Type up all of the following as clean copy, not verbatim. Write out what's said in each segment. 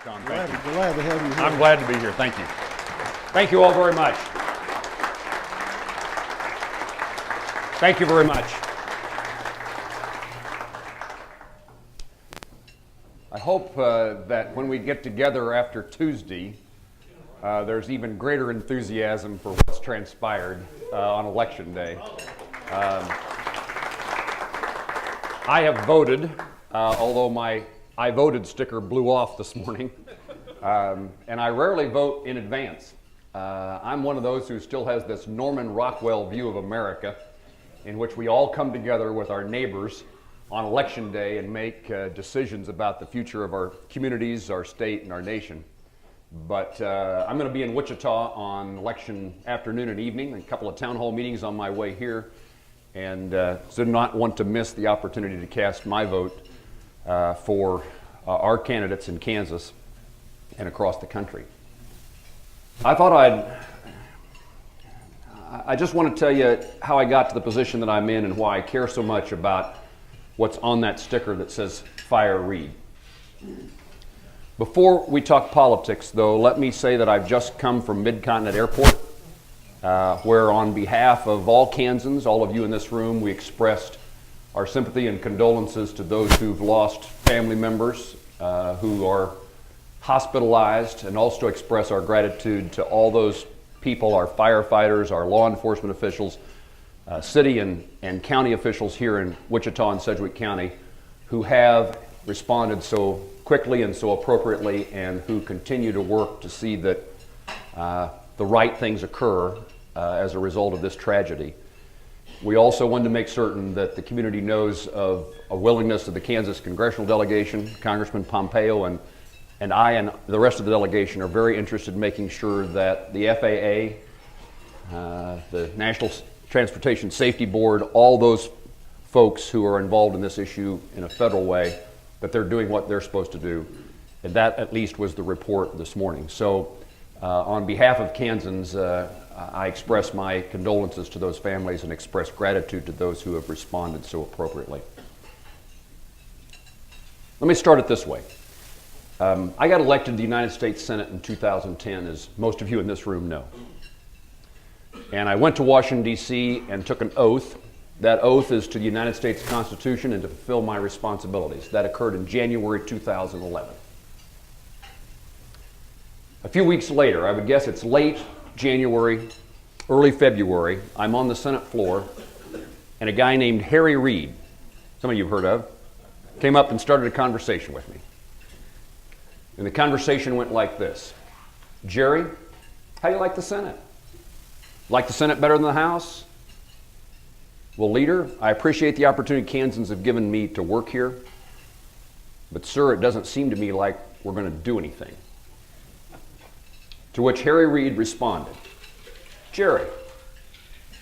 Tom. Thank you. Glad to have you here. I'm glad to be here. Thank you. Thank you all very much. Thank you very much. I hope that when we get together after Tuesday, there's even greater enthusiasm for what's transpired on Election Day. I have voted, although my I voted sticker blew off this morning, and I rarely vote in advance. I'm one of those who still has this Norman Rockwell view of America, in which we all come together with our neighbors on Election Day and make decisions about the future of our communities, our state, and our nation. But I'm going to be in Wichita on election afternoon and evening, a couple of town hall meetings on my way here, and so do not want to miss the opportunity to cast my vote for our candidates in Kansas and across the country. I just want to tell you how I got to the position that I'm in and why I care so much about what's on that sticker that says Fire Reid. Before we talk politics, though, let me say that I've just come from Mid-Continent Airport, where on behalf of all Kansans, all of you in this room, we expressed our sympathy and condolences to those who've lost family members who are hospitalized, and also express our gratitude to all those people, our firefighters, our law enforcement officials, city and county officials here in Wichita and Sedgwick County who have responded so quickly and so appropriately, and who continue to work to see that the right things occur as a result of this tragedy. We also wanted to make certain that the community knows of a willingness of the Kansas congressional delegation. Congressman Pompeo and I and the rest of the delegation are very interested in making sure that the FAA, the National Transportation Safety Board, all those folks who are involved in this issue in a federal way, that they're doing what they're supposed to do. And that at least was the report this morning. So on behalf of Kansans, I express my condolences to those families and express gratitude to those who have responded so appropriately. Let me start it this way. I got elected to the United States Senate in 2010, as most of you in this room know. And I went to Washington, D.C. and took an oath. That oath is to the United States Constitution and to fulfill my responsibilities. That occurred in January 2011. A few weeks later, I would guess it's late January, early February, I'm on the Senate floor, and a guy named Harry Reid, some of you have heard of, came up and started a conversation with me. And the conversation went like this: Jerry, how do you like the Senate? Like the Senate better than the House? Well, Leader, I appreciate the opportunity Kansans have given me to work here, but sir, it doesn't seem to me like we're going to do anything. To which Harry Reid responded, Jerry,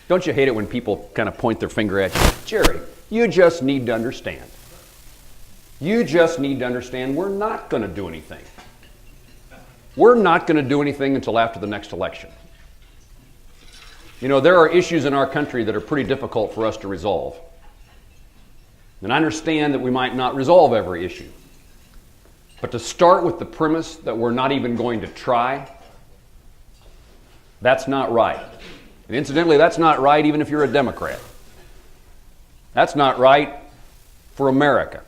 don't you hate it when people kind of point their finger at you? Jerry, you just need to understand. You just need to understand we're not going to do anything. We're not going to do anything until after the next election. You know, there are issues in our country that are pretty difficult for us to resolve. And I understand that we might not resolve every issue. But to start with the premise that we're not even going to try, that's not right. And incidentally, that's not right even if you're a Democrat. That's not right for America.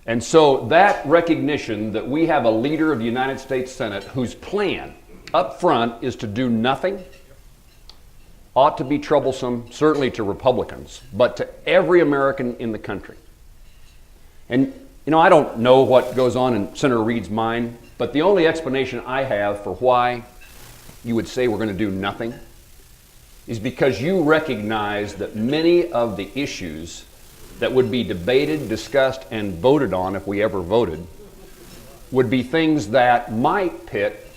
And so that recognition that we have a leader of the United States Senate whose plan up front is to do nothing ought to be troublesome, certainly to Republicans, but to every American in the country. And, you know, I don't know what goes on in Senator Reid's mind, but the only explanation I have for why you would say we're going to do nothing is because you recognize that many of the issues that would be debated, discussed, and voted on if we ever voted would be things that might pit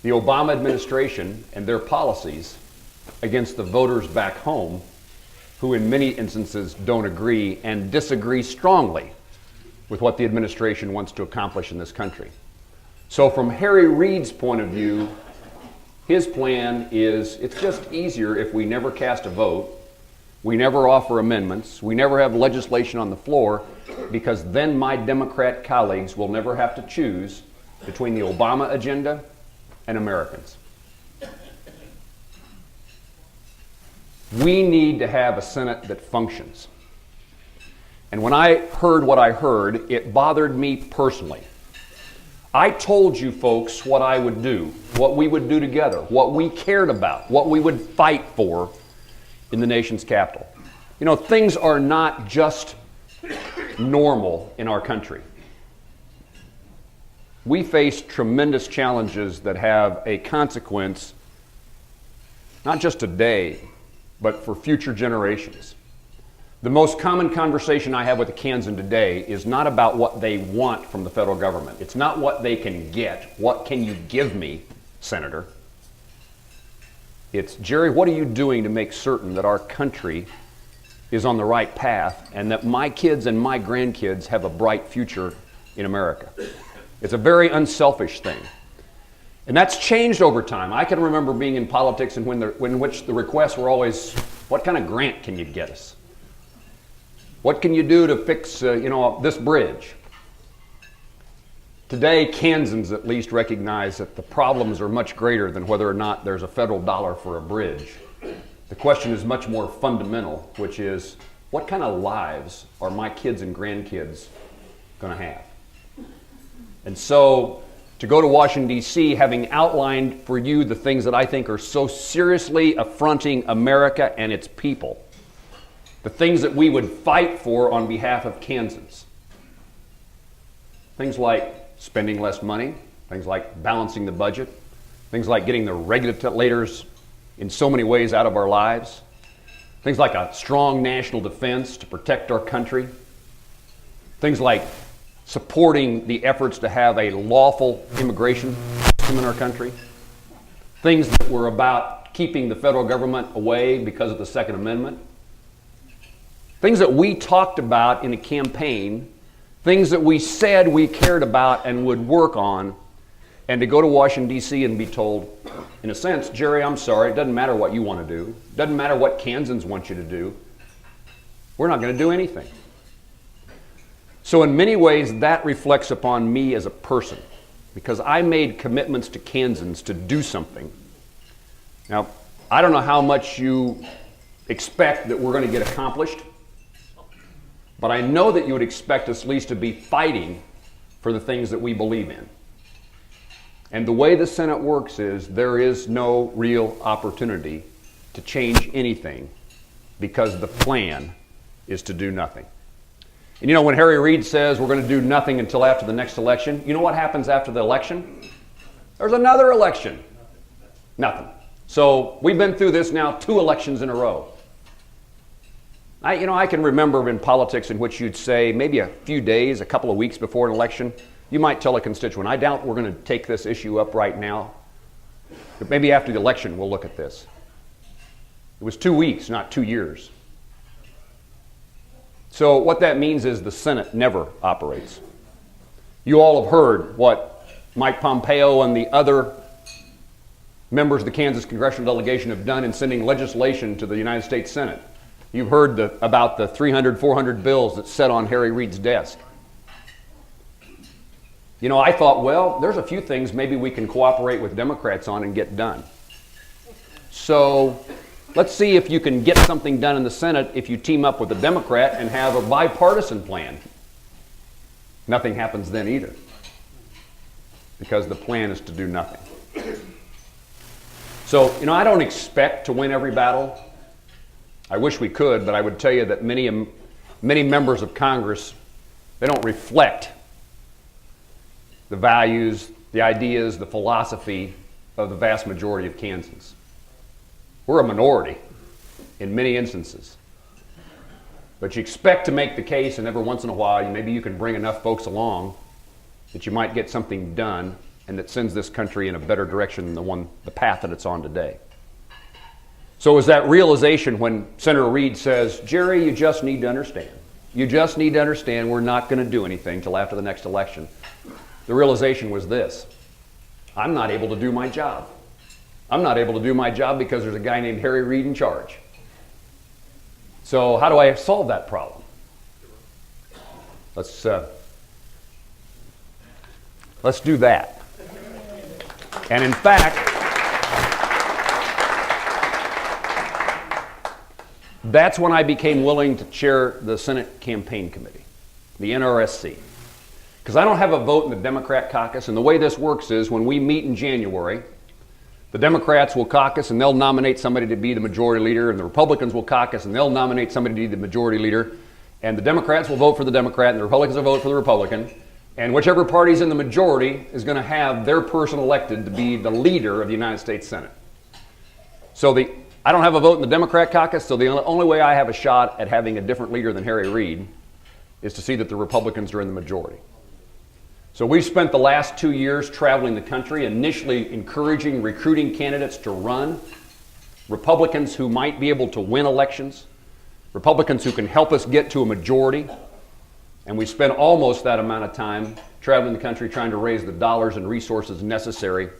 the Obama administration and their policies against the voters back home who in many instances don't agree and disagree strongly with what the administration wants to accomplish in this country. So from Harry Reid's point of view, his plan is it's just easier if we never cast a vote. We never offer amendments. We never have legislation on the floor, because then my Democrat colleagues will never have to choose between the Obama agenda and Americans. We need to have a Senate that functions. And when I heard what I heard, it bothered me personally. I told you folks what I would do, what we would do together, what we cared about, what we would fight for in the nation's capital. You know, things are not just normal in our country. We face tremendous challenges that have a consequence, not just today, but for future generations. The most common conversation I have with a Kansan today is not about what they want from the federal government. It's not what they can get. What can you give me, Senator? It's, Jerry, what are you doing to make certain that our country is on the right path and that my kids and my grandkids have a bright future in America? It's a very unselfish thing. And that's changed over time. I can remember being in politics and in which the requests were always, what kind of grant can you get us? What can you do to fix, this bridge? Today, Kansans at least recognize that the problems are much greater than whether or not there's a federal dollar for a bridge. The question is much more fundamental, which is, what kind of lives are my kids and grandkids going to have? And so, to go to Washington, D.C., having outlined for you the things that I think are so seriously affronting America and its people, the things that we would fight for on behalf of Kansans. Things like spending less money, things like balancing the budget, things like getting the regulators in so many ways out of our lives, things like a strong national defense to protect our country, things like supporting the efforts to have a lawful immigration system in our country, things that were about keeping the federal government away because of the Second Amendment, things that we talked about in a campaign, things that we said we cared about and would work on, and to go to Washington, D.C. and be told, in a sense, Jerry, I'm sorry, it doesn't matter what you want to do, it doesn't matter what Kansans want you to do, we're not going to do anything. So in many ways, that reflects upon me as a person, because I made commitments to Kansans to do something. Now, I don't know how much you expect that we're going to get accomplished, but I know that you would expect us at least to be fighting for the things that we believe in. And the way the Senate works is there is no real opportunity to change anything because the plan is to do nothing. And you know, when Harry Reid says we're going to do nothing until after the next election, you know what happens after the election? There's another election. Nothing. So we've been through this now 2 elections in a row. I can remember in politics in which you'd say maybe a few days, a couple of weeks before an election, you might tell a constituent, I doubt we're going to take this issue up right now, but maybe after the election we'll look at this. It was 2 weeks, not 2 years. So what that means is the Senate never operates. You all have heard what Mike Pompeo and the other members of the Kansas congressional delegation have done in sending legislation to the United States Senate. You've heard about the 300, 400 bills that sat on Harry Reid's desk. You know, I thought, well, there's a few things maybe we can cooperate with Democrats on and get done. So let's see if you can get something done in the Senate if you team up with a Democrat and have a bipartisan plan. Nothing happens then either, because the plan is to do nothing. So, I don't expect to win every battle. I wish we could, but I would tell you that many members of Congress, they don't reflect the values, the ideas, the philosophy of the vast majority of Kansans. We're a minority in many instances. But you expect to make the case, and every once in a while, maybe you can bring enough folks along that you might get something done and that sends this country in a better direction than the path that it's on today. So it was that realization when Senator Reid says, Jerry, you just need to understand. You just need to understand we're not going to do anything till after the next election. The realization was this: I'm not able to do my job. I'm not able to do my job because there's a guy named Harry Reid in charge. So how do I solve that problem? Let's do that. And in fact, that's when I became willing to chair the Senate Campaign Committee, the NRSC. Because I don't have a vote in the Democrat caucus, and the way this works is when we meet in January, the Democrats will caucus and they'll nominate somebody to be the majority leader, and the Republicans will caucus and they'll nominate somebody to be the majority leader, and the Democrats will vote for the Democrat and the Republicans will vote for the Republican, and whichever party's in the majority is going to have their person elected to be the leader of the United States Senate. So I don't have a vote in the Democrat caucus, so the only way I have a shot at having a different leader than Harry Reid is to see that the Republicans are in the majority. So we've spent the last 2 years traveling the country, initially encouraging, recruiting candidates to run, Republicans who might be able to win elections, Republicans who can help us get to a majority, and we spent almost that amount of time traveling the country trying to raise the dollars and resources necessary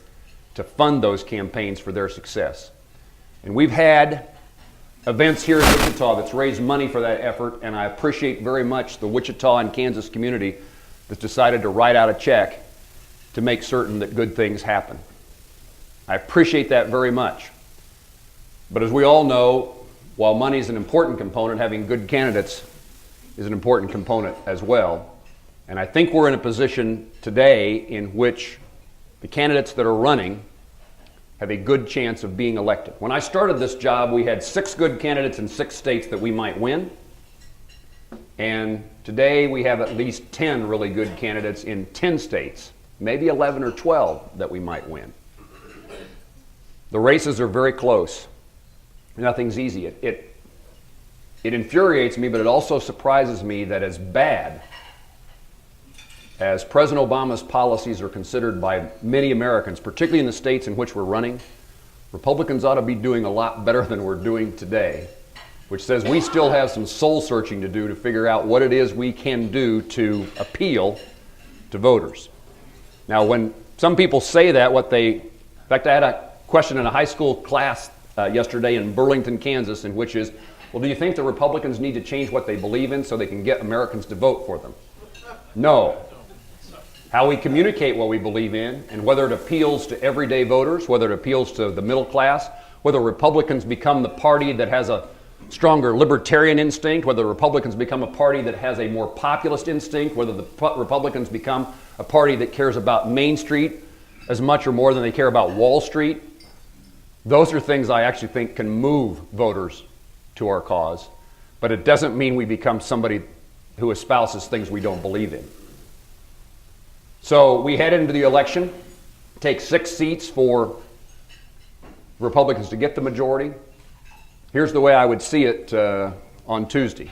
to fund those campaigns for their success. And we've had events here in Wichita that's raised money for that effort, and I appreciate very much the Wichita and Kansas community that's decided to write out a check to make certain that good things happen. I appreciate that very much. But as we all know, while money is an important component, having good candidates is an important component as well. And I think we're in a position today in which the candidates that are running have a good chance of being elected. When I started this job, we had 6 good candidates in 6 states that we might win. And today we have at least 10 really good candidates in 10 states, maybe 11 or 12 that we might win. The races are very close. Nothing's easy. It infuriates me, but it also surprises me that as bad as President Obama's policies are considered by many Americans, particularly in the states in which we're running, Republicans ought to be doing a lot better than we're doing today, which says we still have some soul searching to do to figure out what it is we can do to appeal to voters. Now, when some people say that, in fact, I had a question in a high school class yesterday in Burlington, Kansas, in which is, well, do you think the Republicans need to change what they believe in so they can get Americans to vote for them? No. How we communicate what we believe in, and whether it appeals to everyday voters, whether it appeals to the middle class, whether Republicans become the party that has a stronger libertarian instinct, whether the Republicans become a party that has a more populist instinct, whether the Republicans become a party that cares about Main Street as much or more than they care about Wall Street. Those are things I actually think can move voters to our cause, but it doesn't mean we become somebody who espouses things we don't believe in. So we head into the election, take 6 seats for Republicans to get the majority. Here's the way I would see it on Tuesday.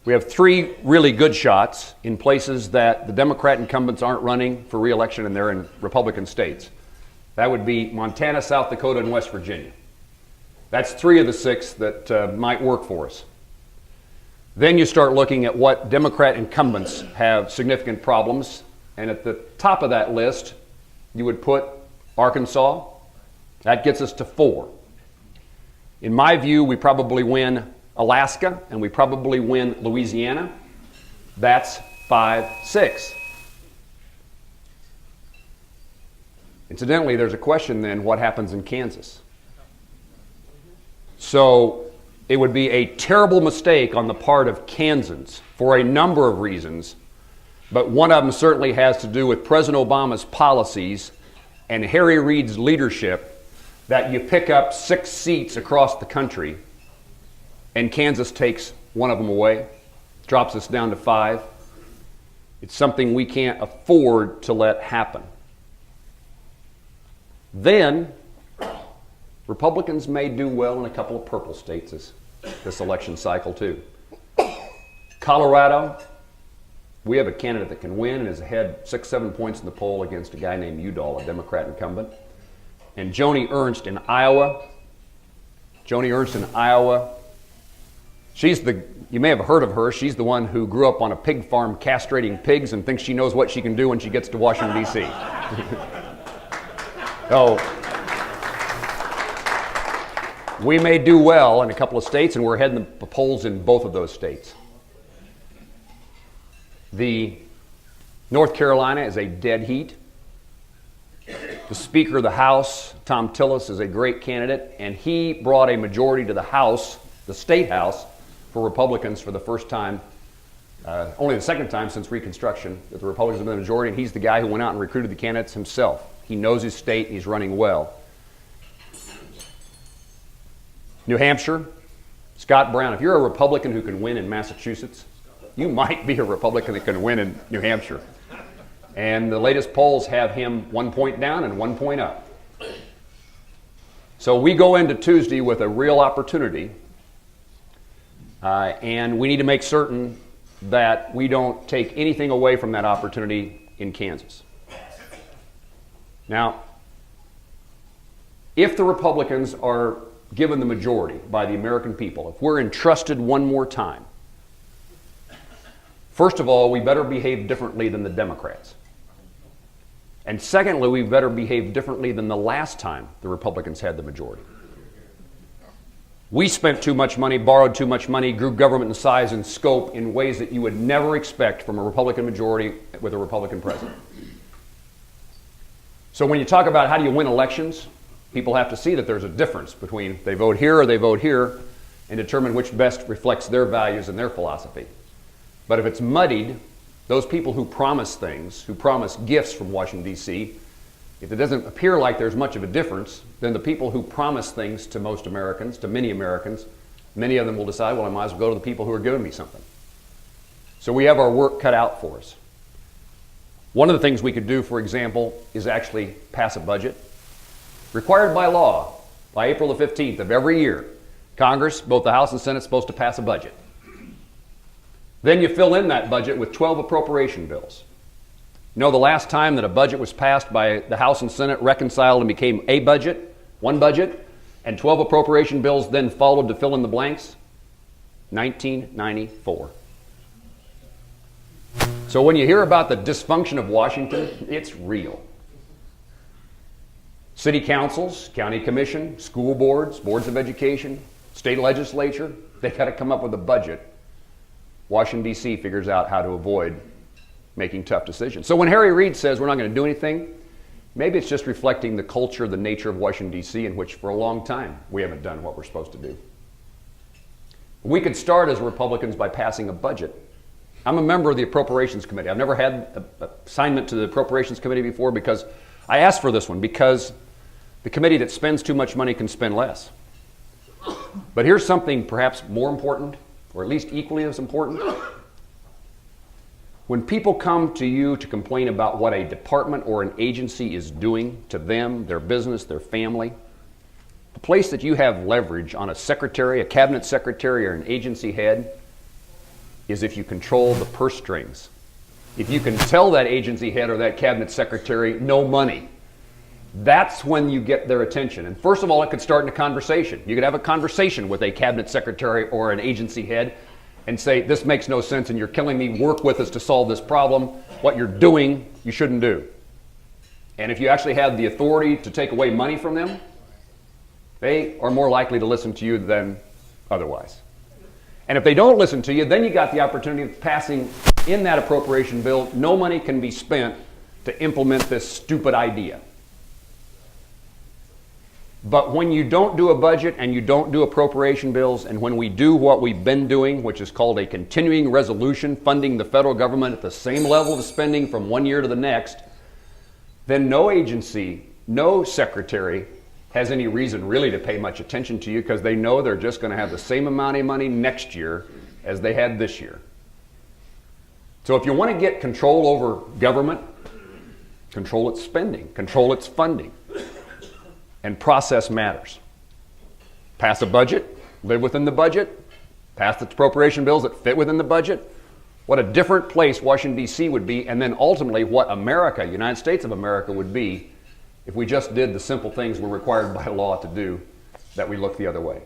We have 3 really good shots in places that the Democrat incumbents aren't running for re-election and they're in Republican states. That would be Montana, South Dakota, and West Virginia. That's 3 of the 6 that might work for us. Then you start looking at what Democrat incumbents have significant problems, and at the top of that list, you would put Arkansas. That gets us to 4. In my view, we probably win Alaska, and we probably win Louisiana. That's 5, 6. Incidentally, there's a question then, what happens in Kansas? So it would be a terrible mistake on the part of Kansans for a number of reasons, but one of them certainly has to do with President Obama's policies and Harry Reid's leadership, that you pick up 6 seats across the country and Kansas takes one of them away, drops us down to 5. It's something we can't afford to let happen. Then Republicans may do well in a couple of purple states this election cycle too. Colorado, we have a candidate that can win and is ahead 6, 7 points in the poll against a guy named Udall, a Democrat incumbent. And Joni Ernst in Iowa. You may have heard of her. She's the one who grew up on a pig farm castrating pigs and thinks she knows what she can do when she gets to Washington, D.C. We may do well in a couple of states, and we're heading the polls in both of those states. The North Carolina is a dead heat. The Speaker of the House, Tom Tillis, is a great candidate, and he brought a majority to the House, the State House, for Republicans for the first time, only the second time since Reconstruction that the Republicans have been the majority, and he's the guy who went out and recruited the candidates himself. He knows his state, and he's running well. New Hampshire, Scott Brown. If you're a Republican who can win in Massachusetts, you might be a Republican that can win in New Hampshire. And the latest polls have him 1 point down and 1 point up. So we go into Tuesday with a real opportunity, and we need to make certain that we don't take anything away from that opportunity in Kansas. Now, if the Republicans are given the majority by the American people, if we're entrusted one more time, first of all, we better behave differently than the Democrats. And secondly, we better behave differently than the last time the Republicans had the majority. We spent too much money, borrowed too much money, grew government in size and scope in ways that you would never expect from a Republican majority with a Republican president. So when you talk about how do you win elections, people have to see that there's a difference between they vote here or they vote here and determine which best reflects their values and their philosophy. But if it's muddied, those people who promise things, who promise gifts from Washington, D.C., if it doesn't appear like there's much of a difference, then the people who promise things to most Americans, to many Americans, many of them will decide, well, I might as well go to the people who are giving me something. So we have our work cut out for us. One of the things we could do, for example, is actually pass a budget. Required by law, by April the 15th of every year, Congress, both the House and Senate, is supposed to pass a budget. Then you fill in that budget with 12 appropriation bills. You know, the last time that a budget was passed by the House and Senate, reconciled and became a budget, one budget, and 12 appropriation bills then followed to fill in the blanks? 1994. So when you hear about the dysfunction of Washington, it's real. City councils, county commission, school boards, boards of education, state legislature, they've got to come up with a budget. Washington, D.C. figures out how to avoid making tough decisions. So when Harry Reid says we're not going to do anything, maybe it's just reflecting the culture, the nature of Washington, D.C., in which for a long time we haven't done what we're supposed to do. We could start as Republicans by passing a budget. I'm a member of the Appropriations Committee. I've never had an assignment to the Appropriations Committee before because I asked for this one because the committee that spends too much money can spend less. But here's something perhaps more important, or at least equally as important. When people come to you to complain about what a department or an agency is doing to them, their business, their family, the place that you have leverage on a secretary, a cabinet secretary, or an agency head is if you control the purse strings. If you can tell that agency head or that cabinet secretary no money, that's when you get their attention. And first of all, it could start in a conversation. You could have a conversation with a cabinet secretary or an agency head and say, this makes no sense and you're killing me, work with us to solve this problem. What you're doing, you shouldn't do. And if you actually have the authority to take away money from them, they are more likely to listen to you than otherwise. And if they don't listen to you, then you got the opportunity of passing in that appropriation bill, no money can be spent to implement this stupid idea. But when you don't do a budget and you don't do appropriation bills, and when we do what we've been doing, which is called a continuing resolution, funding the federal government at the same level of spending from one year to the next, then no agency, no secretary has any reason really to pay much attention to you because they know they're just going to have the same amount of money next year as they had this year. So if you want to get control over government, control its spending, control its funding. And process matters. Pass a budget, live within the budget, pass the appropriation bills that fit within the budget. What a different place Washington, D.C. would be, and then ultimately what America, United States of America, would be if we just did the simple things we're required by law to do, that we look the other way.